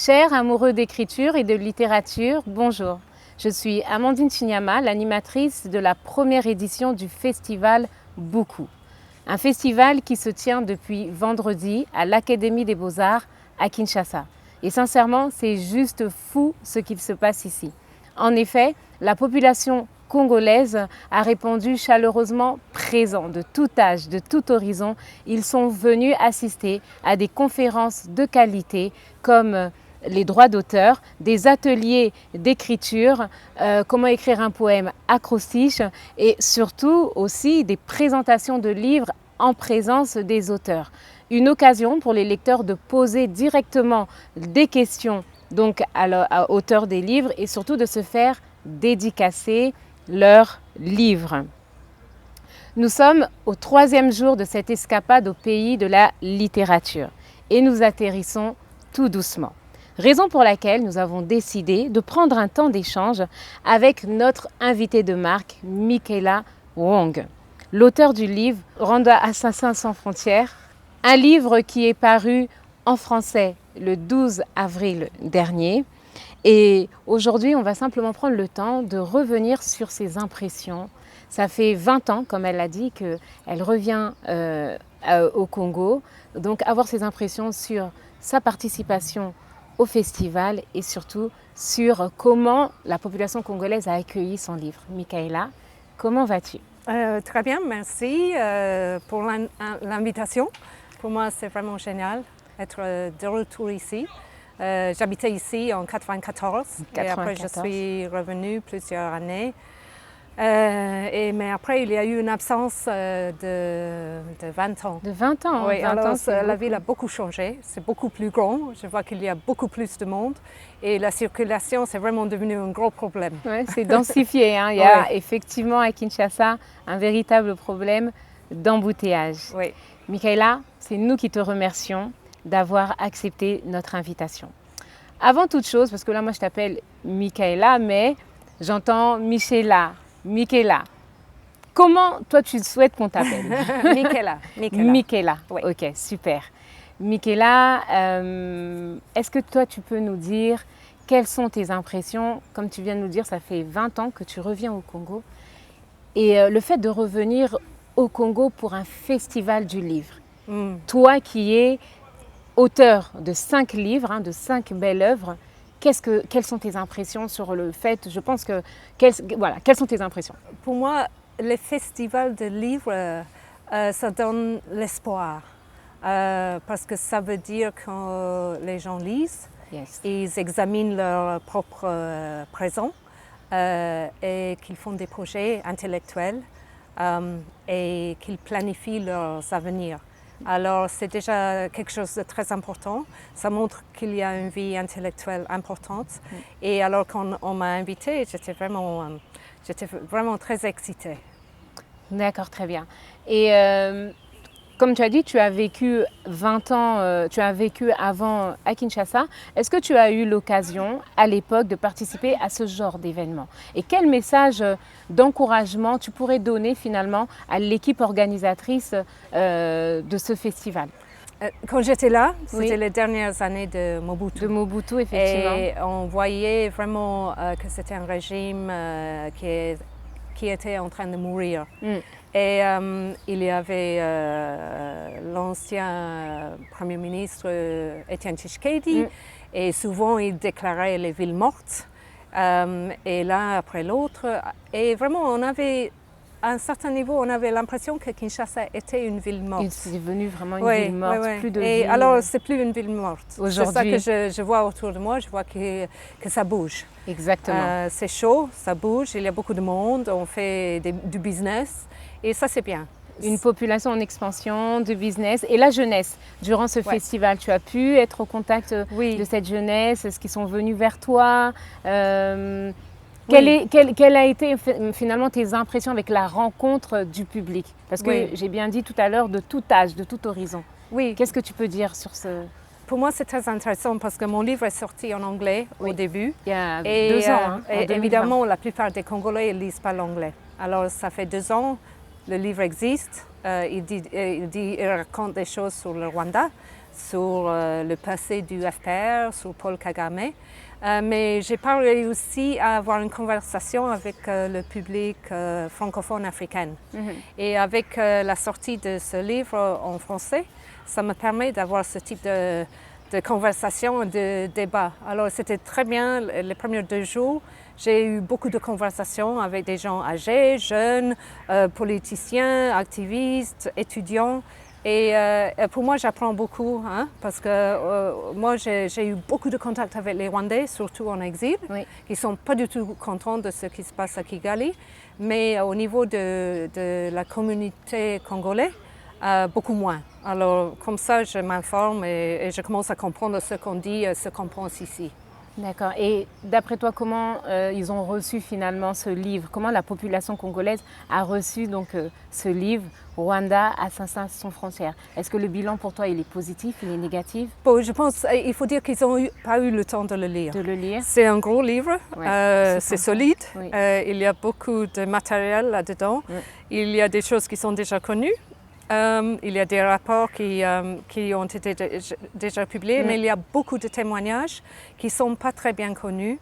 Chers amoureux d'écriture et de littérature, bonjour. Je suis Amandine Chinyama, l'animatrice de la première édition du festival Beaucoup. Un festival qui se tient depuis vendredi à l'Académie des Beaux-Arts à Kinshasa. Et sincèrement, c'est juste fou ce qu'il se passe ici. En effet, la population congolaise a répondu chaleureusement présent de tout âge, de tout horizon. Ils sont venus assister à des conférences de qualité comme les droits d'auteur, des ateliers d'écriture, comment écrire un poème acrostiche et surtout aussi des présentations de livres en présence des auteurs. Une occasion pour les lecteurs de poser directement des questions donc à l'auteur des livres et surtout de se faire dédicacer leurs livres. Nous sommes au 3e jour de cette escapade au pays de la littérature et nous atterrissons tout doucement. Raison pour laquelle nous avons décidé de prendre un temps d'échange avec notre invitée de marque, Michaela Wong, l'auteur du livre Rwanda Assassins sans frontières, un livre qui est paru en français le 12 avril dernier. Et aujourd'hui, on va simplement prendre le temps de revenir sur ses impressions. Ça fait 20 ans, comme elle l'a dit, qu'elle revient au Congo. Donc, avoir ses impressions sur sa participation au festival et surtout sur comment la population congolaise a accueilli son livre. Michaela, comment vas-tu? Très bien, merci pour l'invitation. Pour moi, c'est vraiment génial d'être de retour ici. J'habitais ici en 1994 et après je suis revenue plusieurs années. Mais après, il y a eu une absence de 20 ans. De 20 ans? Oui, 20 alors ans, la ville a beaucoup changé, c'est beaucoup plus grand. Je vois qu'il y a beaucoup plus de monde et la circulation, c'est vraiment devenu un gros problème. Oui, c'est densifié. Hein. Il y a effectivement à Kinshasa un véritable problème d'embouteillage. Oui. Michaela, c'est nous qui te remercions d'avoir accepté notre invitation. Avant toute chose, parce que là, moi, je t'appelle Michaela, mais j'entends Michela, Michaela. Comment, toi, tu souhaites qu'on t'appelle? Michaela. Michaela, oui. Ok, super. Michaela, est-ce que toi, tu peux nous dire quelles sont tes impressions? Comme tu viens de nous dire, ça fait 20 ans que tu reviens au Congo. Et le fait de revenir au Congo pour un festival du livre, toi qui es auteur de 5 livres, de 5 belles œuvres, quelles sont tes impressions sur le fait, je pense que, quelles sont tes impressions? Pour moi, les festivals de livres, ça donne l'espoir. Parce que ça veut dire que les gens lisent, ils examinent leur propre présent et qu'ils font des projets intellectuels et qu'ils planifient leurs avenirs. Alors c'est déjà quelque chose de très important. Ça montre qu'il y a une vie intellectuelle importante. Et alors quand on m'a invitée, j'étais vraiment très excitée. D'accord, très bien. Et comme tu as dit, tu as vécu 20 ans, tu as vécu avant à Kinshasa. Est-ce que tu as eu l'occasion à l'époque de participer à ce genre d'événement? Et quel message d'encouragement tu pourrais donner finalement à l'équipe organisatrice de ce festival? Quand j'étais là, c'était les dernières années de Mobutu. De Mobutu, effectivement. Et on voyait vraiment que c'était un régime qui était en train de mourir. Et il y avait l'ancien Premier ministre Étienne Tshisekedi et souvent il déclarait les villes mortes et l'un après l'autre. Et vraiment, on avait, à un certain niveau, on avait l'impression que Kinshasa était une ville morte. C'est devenu vraiment une ville morte, plus de Et vie. alors, c'est plus une ville morte. Aujourd'hui. C'est ça que je vois autour de moi, je vois que ça bouge. Exactement. C'est chaud, ça bouge, il y a beaucoup de monde, on fait du business et ça c'est bien. Une population en expansion, de business et la jeunesse. Durant ce festival, tu as pu être au contact de cette jeunesse? Est-ce qu'ils sont venus vers toi? Quelle a été finalement tes impressions avec la rencontre du public? Parce que j'ai bien dit tout à l'heure de tout âge, de tout horizon. Qu'est-ce que tu peux dire sur ce... Pour moi, c'est très intéressant parce que mon livre est sorti en anglais au début. Il y a 2 ans. Et évidemment, la plupart des Congolais ne lisent pas l'anglais. Alors, ça fait 2 ans, le livre existe. Il raconte des choses sur le Rwanda, sur le passé du FPR, sur Paul Kagame. Mais j'ai pas réussi à avoir une conversation avec le public francophone africain. Et avec la sortie de ce livre en français, ça me permet d'avoir ce type de conversation, de débat. Alors c'était très bien les premiers 2 jours. J'ai eu beaucoup de conversations avec des gens âgés, jeunes, politiciens, activistes, étudiants. Et pour moi, j'apprends beaucoup, hein, parce que moi, j'ai eu beaucoup de contacts avec les Rwandais, surtout en exil, qui ne sont pas du tout contents de ce qui se passe à Kigali. Mais au niveau de la communauté congolaise, beaucoup moins. Alors, comme ça, je m'informe et je commence à comprendre ce qu'on dit, ce qu'on pense ici. D'accord. Et d'après toi, comment ils ont reçu finalement ce livre? Comment la population congolaise a reçu donc ce livre Rwanda, Assassin sans frontières? Est-ce que le bilan pour toi il est positif, il est négatif? Bon, je pense qu'il faut dire qu'ils n'ont pas eu le temps de le lire. C'est un gros livre, c'est solide, il y a beaucoup de matériel là-dedans, il y a des choses qui sont déjà connues. Il y a des rapports qui ont été déjà publiés, mais il y a beaucoup de témoignages qui ne sont pas très bien connus,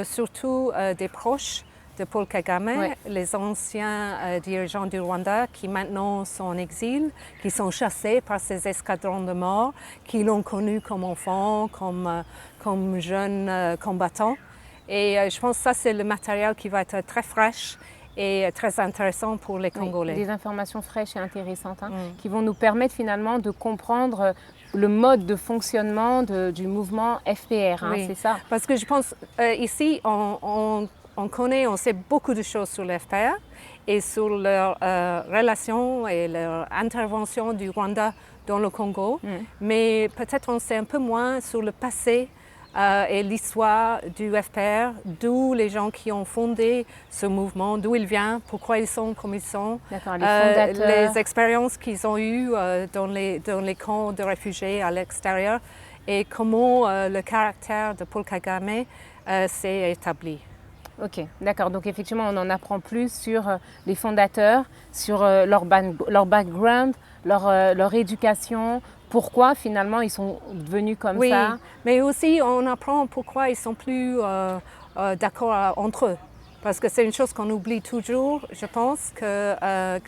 surtout des proches de Paul Kagame, les anciens dirigeants du Rwanda qui maintenant sont en exil, qui sont chassés par ces escadrons de mort, qui l'ont connu comme enfant, comme jeune combattant. Et je pense que ça, c'est le matériel qui va être très fraîche et très intéressant pour les Congolais. Des informations fraîches et intéressantes qui vont nous permettre finalement de comprendre le mode de fonctionnement du mouvement FPR, c'est ça? Parce que je pense ici, on connaît, on sait beaucoup de choses sur le FPR et sur leur relation et leur intervention du Rwanda dans le Congo, mais peut-être on sait un peu moins sur le passé et l'histoire du FPR, d'où les gens qui ont fondé ce mouvement, d'où il vient, pourquoi ils sont comme ils sont, les expériences qu'ils ont eues dans les camps de réfugiés à l'extérieur et comment le caractère de Paul Kagame s'est établi. Ok, d'accord. Donc effectivement, on en apprend plus sur les fondateurs, sur leur background, leur éducation, pourquoi finalement ils sont devenus comme ça. Mais aussi on apprend pourquoi ils sont plus d'accord entre eux. Parce que c'est une chose qu'on oublie toujours. Je pense que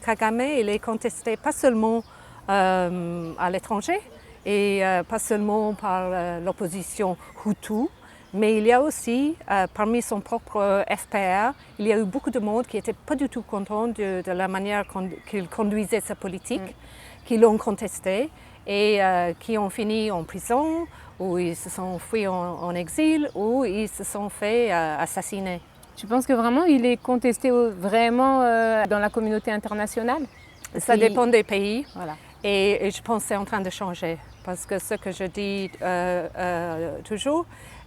Kagame, il est contesté pas seulement à l'étranger et pas seulement par l'opposition Hutu, mais il y a aussi, parmi son propre FPR, il y a eu beaucoup de monde qui n'était pas du tout content de la manière qu'il conduisait sa politique, qui l'ont contesté et qui ont fini en prison, ou ils se sont fuis en exil, ou ils se sont fait assassiner. Tu penses que vraiment il est contesté vraiment dans la communauté internationale? Ça dépend des pays. Voilà. Et je pense que c'est en train de changer. Parce que ce que je dis toujours,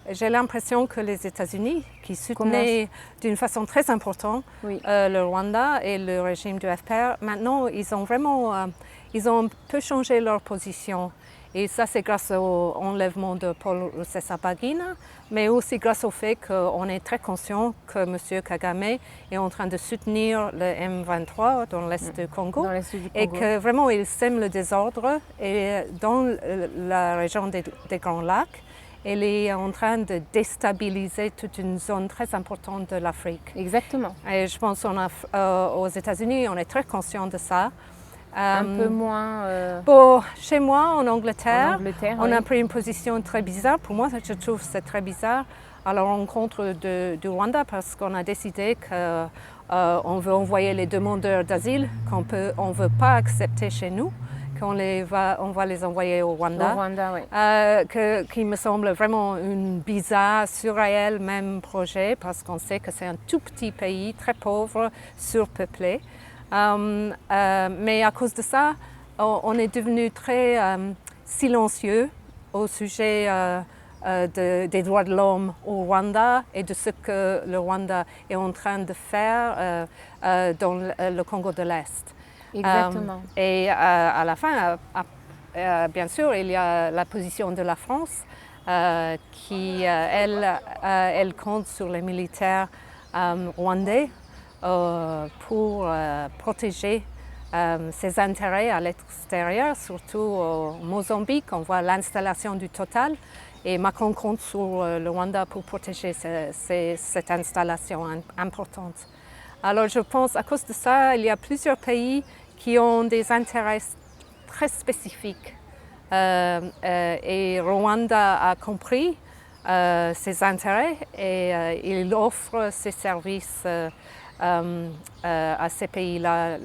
j'ai l'impression que les États-Unis, qui soutenaient d'une façon très importante le Rwanda et le régime du FPR, maintenant ils ont vraiment ils ont un peu changé leur position. Et ça, c'est grâce au enlèvement de Paul Rusesabagina, mais aussi grâce au fait qu'on est très conscient que M. Kagame est en train de soutenir le M23 dans l'Est du Congo. Et que vraiment, il sème le désordre et dans la région des Grands Lacs. Elle est en train de déstabiliser toute une zone très importante de l'Afrique. Exactement. Et je pense qu'aux États-Unis, on est très conscient de ça. Un peu moins... Bon, chez moi, en Angleterre, on a oui. pris une position très bizarre. Pour moi, je trouve que c'est très bizarre à la rencontre du Rwanda parce qu'on a décidé qu'on veut envoyer les demandeurs d'asile qu'on ne veut pas accepter chez nous, on va les envoyer au Rwanda. Qui me semble vraiment une bizarre, surréel même projet parce qu'on sait que c'est un tout petit pays, très pauvre, surpeuplé. Mais à cause de ça, on est devenu très silencieux au sujet des droits de l'homme au Rwanda et de ce que le Rwanda est en train de faire dans le Congo de l'Est. Exactement. Et à la fin, bien sûr, il y a la position de la France qui, elle compte sur les militaires rwandais pour protéger ses intérêts à l'extérieur, surtout au Mozambique. On voit l'installation du Total et Macron compte sur le Rwanda pour protéger cette installation importante. Alors je pense à cause de ça, il y a plusieurs pays qui ont des intérêts très spécifiques et Rwanda a compris ses intérêts et il offre ses services à ces pays-là,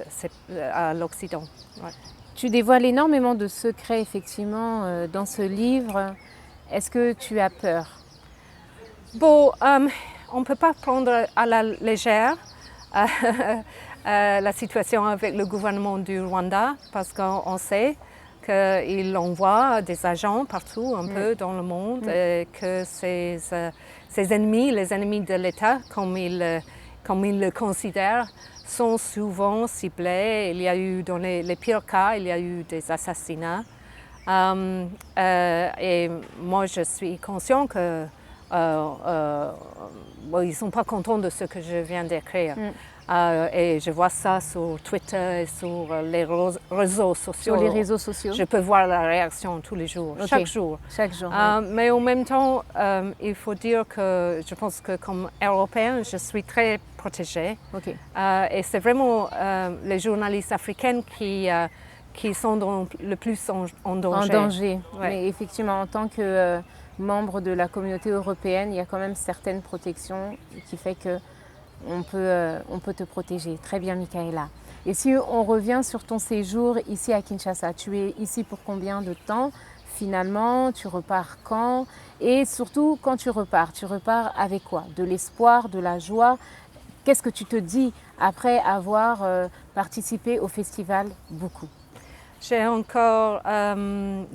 à l'Occident. Ouais. Tu dévoiles énormément de secrets effectivement dans ce livre. Est-ce que tu as peur? Bon, on ne peut pas prendre à la légère la situation avec le gouvernement du Rwanda parce qu'on sait qu'il envoie des agents partout un peu dans le monde et que ses ennemis, les ennemis de l'État, comme il le considère, sont souvent ciblés. Il y a eu, dans les pires cas, il y a eu des assassinats. Et moi, je suis conscient que ils ne sont pas contents de ce que je viens d'écrire. Et je vois ça sur Twitter et sur les réseaux sociaux. Sur les réseaux sociaux. Je peux voir la réaction tous les jours, okay. chaque jour. Chaque jour. Mais en même temps, il faut dire que je pense que comme Européenne, je suis très protégée. Okay. Et c'est vraiment les journalistes africaines qui sont le plus en danger. En danger, ouais. Mais effectivement, en tant que membre de la communauté européenne, il y a quand même certaines protections qui fait que on peut te protéger. Très bien, Michaela. Et si on revient sur ton séjour ici à Kinshasa, tu es ici pour combien de temps finalement? Tu repars quand? Et surtout, quand tu repars avec quoi? De l'espoir, de la joie? Qu'est-ce que tu te dis après avoir participé au festival Beaucoup? J'ai encore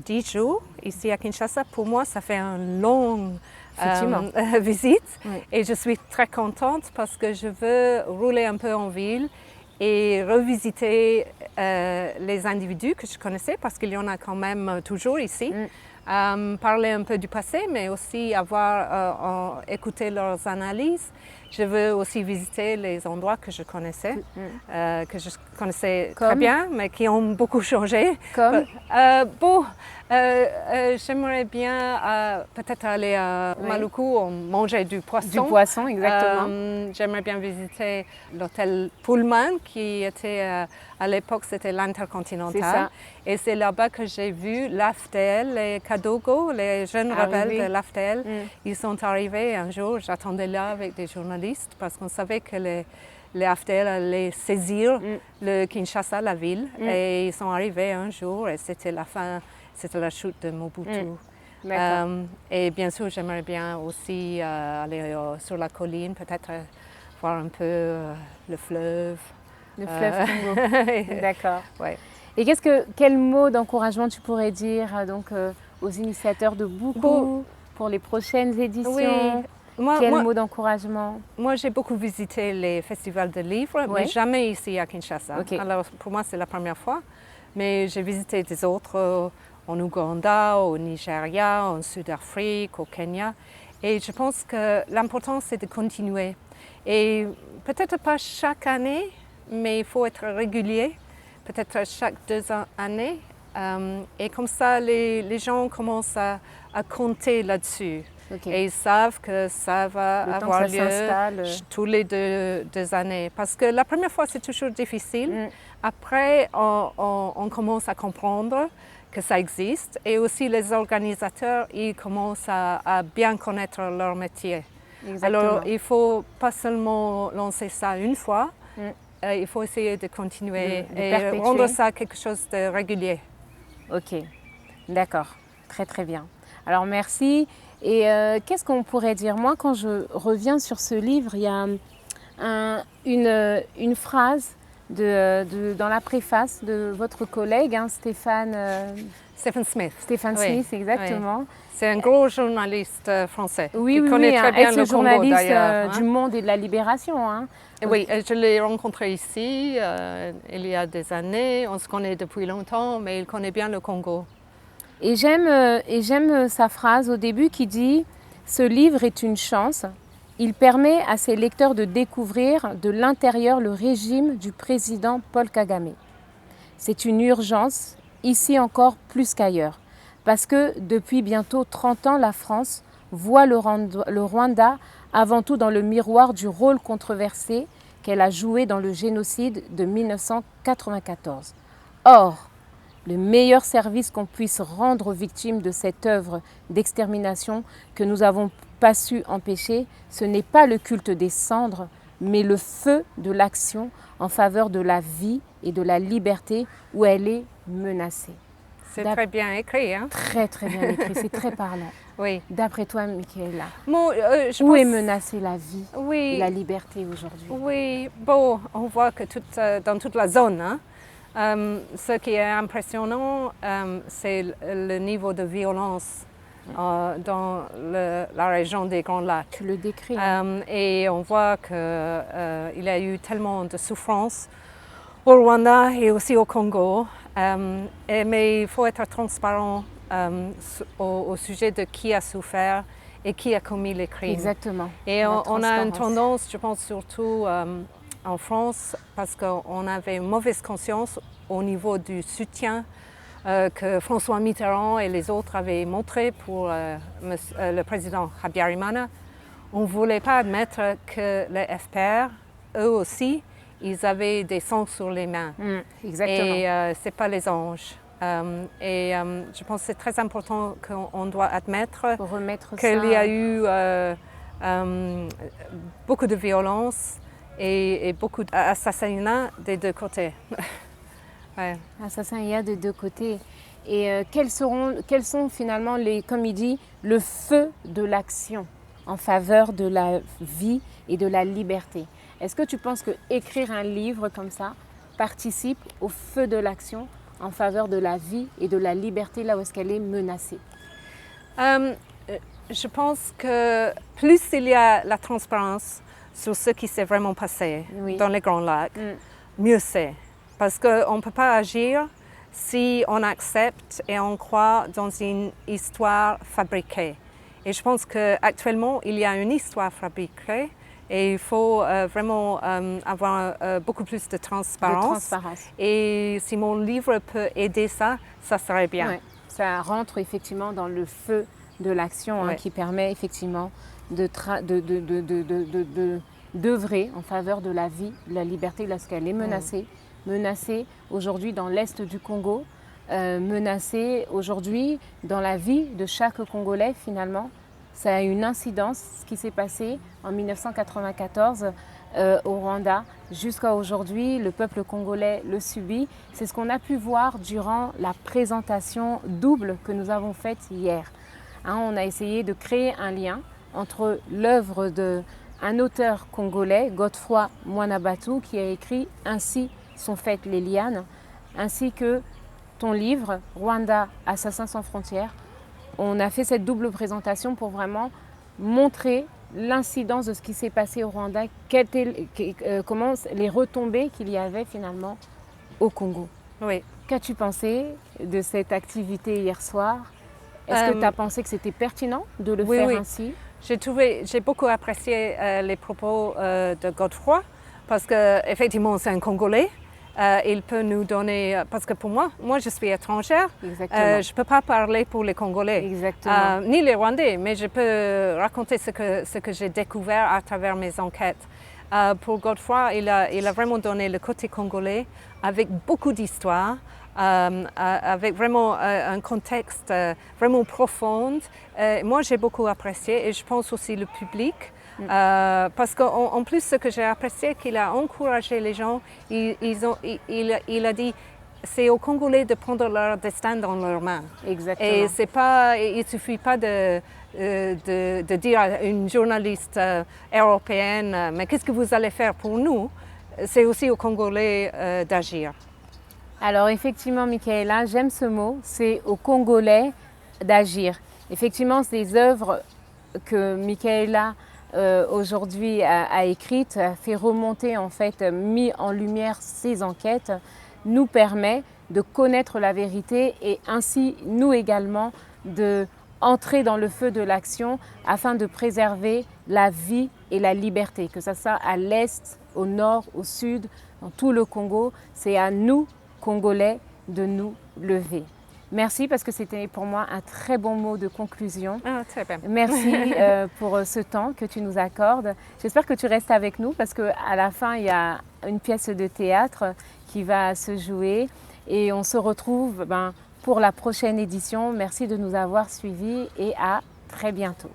10 jours ici à Kinshasa. Pour moi, ça fait une longue visite et je suis très contente parce que je veux rouler un peu en ville et revisiter les individus que je connaissais parce qu'il y en a quand même toujours ici. Parler un peu du passé, mais aussi écouter leurs analyses. Je veux aussi visiter les endroits que je connaissais, très bien, mais qui ont beaucoup changé. Comme j'aimerais bien peut-être aller à Maluku, manger du poisson. Du poisson, exactement. J'aimerais bien visiter l'hôtel Pullman, qui était à l'époque, c'était l'Intercontinental. Et c'est là-bas que j'ai vu l'AFDL, les Kadogo, les jeunes rebelles de l'AFDL. Ils sont arrivés un jour, j'attendais là avec des journalistes parce qu'on savait que les AFDL allaient saisir le Kinshasa, la ville. Et ils sont arrivés un jour et c'était la fin, c'était la chute de Mobutu. Et bien sûr, j'aimerais bien aussi aller sur la colline, peut-être voir un peu le fleuve. Le fleuve Congo. D'accord. Ouais. Et quel mot d'encouragement tu pourrais dire donc, aux initiateurs de Beaucoup pour les prochaines éditions? Quel mot d'encouragement? Moi, j'ai beaucoup visité les festivals de livres, mais jamais ici à Kinshasa. Alors, pour moi, c'est la première fois. Mais j'ai visité des autres en Ouganda, au Nigeria, en Sud-Afrique, au Kenya. Et je pense que l'important, c'est de continuer. Et peut-être pas chaque année, mais il faut être régulier. Peut-être chaque 2 années. Et comme ça, les gens commencent à compter là-dessus. Et ils savent que ça va avoir lieu tous les deux années. Parce que la première fois, c'est toujours difficile. Après, on commence à comprendre que ça existe. Et aussi, les organisateurs, ils commencent à bien connaître leur métier. Exactement. Alors, il ne faut pas seulement lancer ça une fois. Il faut essayer de continuer et rendre ça quelque chose de régulier. Ok, d'accord, très très bien. Alors merci. Et qu'est-ce qu'on pourrait dire? Moi, quand je reviens sur ce livre, il y a une phrase dans la préface de votre collègue, Stephen Smith. Stephen Smith, exactement. Oui. C'est un gros journaliste français qui connaît très bien le Congo d'ailleurs. Du Monde et de la Libération. Oui, je l'ai rencontré ici il y a des années. On se connaît depuis longtemps, mais il connaît bien le Congo. Et j'aime sa phrase au début qui dit « Ce livre est une chance. Il permet à ses lecteurs de découvrir de l'intérieur le régime du président Paul Kagame. » C'est une urgence, ici encore plus qu'ailleurs. Parce que depuis bientôt 30 ans, la France voit le Rwanda avant tout dans le miroir du rôle controversé qu'elle a joué dans le génocide de 1994. Or, le meilleur service qu'on puisse rendre aux victimes de cette œuvre d'extermination que nous n'avons pas su empêcher, ce n'est pas le culte des cendres, mais le feu de l'action en faveur de la vie et de la liberté où elle est menacée. C'est très bien écrit, hein? Très très bien écrit, c'est très parlant. Oui. D'après toi, Michaela, où est menacée la vie et la liberté aujourd'hui? Oui, bon, on voit que dans toute la zone, hein, ce qui est impressionnant, c'est le niveau de violence dans la région des Grands Lacs. Tu le décris. Et on voit qu'il y a eu tellement de souffrance au Rwanda et aussi au Congo. Mais il faut être transparent au sujet de qui a souffert et qui a commis les crimes. Exactement. Et on a une tendance, je pense surtout en France, parce qu'on avait une mauvaise conscience au niveau du soutien que François Mitterrand et les autres avaient montré pour le président Habyarimana. On ne voulait pas admettre que les FPR, eux aussi, ils avaient des sangs sur les mains. Exactement. Et ce n'est pas les anges. Je pense que c'est très important qu'on doit admettre qu'il y a eu beaucoup de violence et beaucoup d'assassinats des deux côtés. Ouais. Assassinats des deux côtés. Et quels sont finalement, comme il dit, le feu de l'action en faveur de la vie et de la liberté? Est-ce que tu penses qu'écrire un livre comme ça participe au feu de l'action en faveur de la vie et de la liberté là où est-ce qu'elle est menacée? Je pense que plus il y a la transparence sur ce qui s'est vraiment passé dans les Grands Lacs, mieux c'est. Parce qu'on ne peut pas agir si on accepte et on croit dans une histoire fabriquée. Et je pense qu'actuellement, il y a une histoire fabriquée et il faut vraiment avoir beaucoup plus de transparence. Et si mon livre peut aider ça, ça serait bien. Ouais, ça rentre effectivement dans le feu de l'action qui permet effectivement d'œuvrer en faveur de la vie, de la liberté lorsqu'elle est menacée. Menacée aujourd'hui dans l'est du Congo, menacée aujourd'hui dans la vie de chaque Congolais finalement. Ça a une incidence, ce qui s'est passé en 1994 au Rwanda. Jusqu'à aujourd'hui, le peuple congolais le subit. C'est ce qu'on a pu voir durant la présentation double que nous avons faite hier. On a essayé de créer un lien entre l'œuvre d'un auteur congolais, Godefroy Mwanabatu, qui a écrit « Ainsi sont faites les lianes », ainsi que ton livre « Rwanda, Assassins sans frontières ». On a fait cette double présentation pour vraiment montrer l'incidence de ce qui s'est passé au Rwanda, comment les retombées qu'il y avait finalement au Congo. Oui. Qu'as-tu pensé de cette activité hier soir? Est-ce que tu as pensé que c'était pertinent de le faire ainsi? J'ai beaucoup apprécié les propos de Godefroy parce qu'effectivement c'est un Congolais. Il peut nous donner, parce que pour moi je suis étrangère, je ne peux pas parler pour les Congolais, ni les Rwandais, mais je peux raconter ce que j'ai découvert à travers mes enquêtes. Pour Godefroy, il a vraiment donné le côté congolais avec beaucoup d'histoire, avec vraiment un contexte vraiment profond. Moi j'ai beaucoup apprécié et je pense aussi le public. Parce qu'en plus, ce que j'ai apprécié, qu'il a encouragé les gens, il a dit c'est aux Congolais de prendre leur destin dans leurs mains. Exactement. Et il ne suffit pas de dire à une journaliste européenne mais qu'est-ce que vous allez faire pour nous? C'est aussi aux Congolais d'agir. Alors effectivement, Michaela, j'aime ce mot, c'est aux Congolais d'agir. Effectivement, ces œuvres que Michaela aujourd'hui a écrite, a fait remonter en fait, mis en lumière ces enquêtes, nous permet de connaître la vérité et ainsi nous également de entrer dans le feu de l'action afin de préserver la vie et la liberté, que ce soit à l'est, au nord, au sud, dans tout le Congo. C'est à nous Congolais de nous lever. Merci parce que c'était pour moi un très bon mot de conclusion. Ah, très bien. Merci pour ce temps que tu nous accordes. J'espère que tu restes avec nous parce qu'à la fin, il y a une pièce de théâtre qui va se jouer et on se retrouve pour la prochaine édition. Merci de nous avoir suivis et à très bientôt.